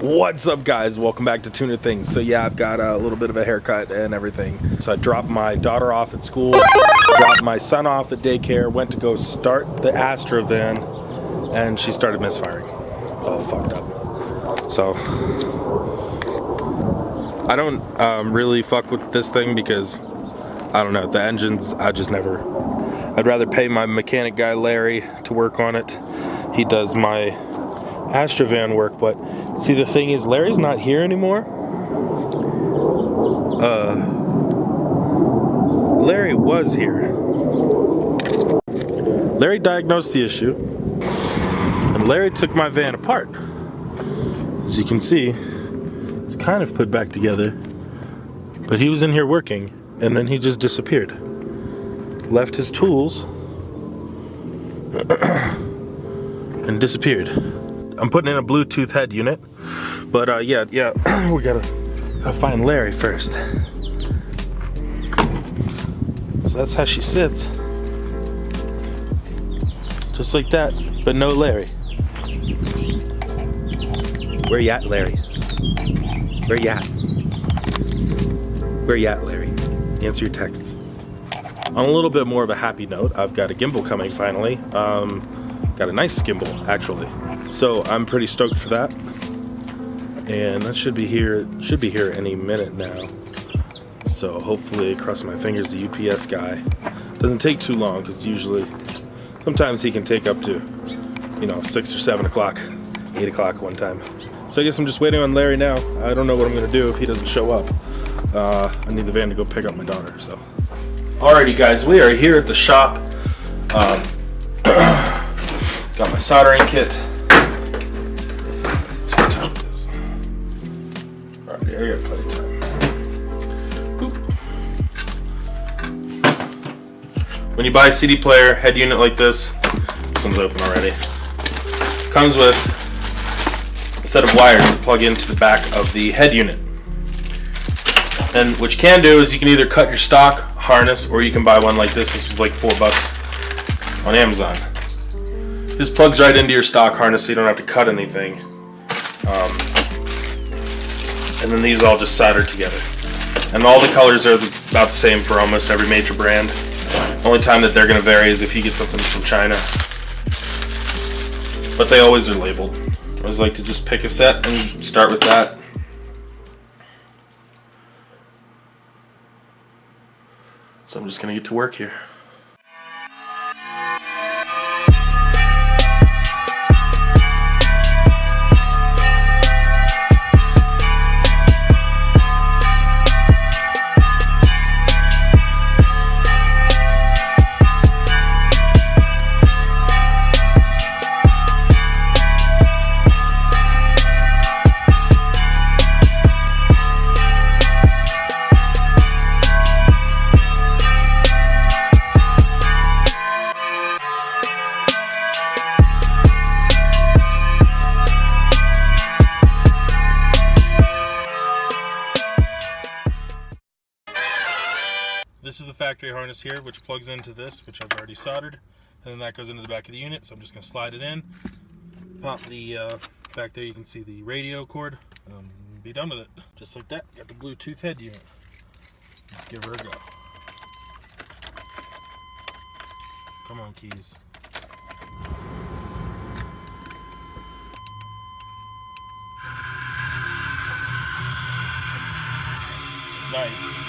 What's up, guys? Welcome back to TunerThings. So yeah, I've got a little bit of a haircut and everything. So I dropped my daughter off at school, dropped my son off at daycare, went to go start the Astro van, and she started misfiring. It's all fucked up. So I don't really fuck with this thing because I don't know, the engines, I'd rather pay my mechanic guy Larry to work on it. He does my Astro van work, but see, the thing is, Larry's not here anymore. Larry was here. Larry diagnosed the issue, and Larry took my van apart. As you can see, it's kind of put back together, but he was in here working, and then he just disappeared. Left his tools, and disappeared. I'm putting in a Bluetooth head unit, but yeah, we gotta find Larry first. So that's how she sits, just like that, but no Larry. Where you at, Larry? Where you at? Where you at, Larry? Answer your texts. On a little bit more of a happy note, I've got a gimbal coming finally. Got a nice gimbal, actually. So I'm pretty stoked for that. And that should be here any minute now. So hopefully, cross my fingers, the UPS guy doesn't take too long, because usually, sometimes he can take up to, 6 or 7 o'clock, 8 o'clock one time. So I guess I'm just waiting on Larry now. I don't know what I'm gonna do if he doesn't show up. I need the van to go pick up my daughter, so. Alrighty guys, we are here at the shop. Got my soldering kit. Let's see what time it is. Alright, I got plenty of time. When you buy a CD player, head unit like this one's open already. Comes with a set of wires to plug into the back of the head unit. And what you can do is you can either cut your stock harness, or you can buy one like this. This was like $4 on Amazon. This plugs right into your stock harness, so you don't have to cut anything. And then these all just solder together. And all the colors are about the same for almost every major brand. The only time that they're going to vary is if you get something from China. But they always are labeled. I always like to just pick a set and start with that. So I'm just going to get to work here. This is the factory harness here, which plugs into this, which I've already soldered, and then that goes into the back of the unit. So I'm just going to slide it in, pop the back there. You can see the radio cord, and be done with it. Just like that. Got the Bluetooth head unit. Let's give her a go. Come on, keys. Nice.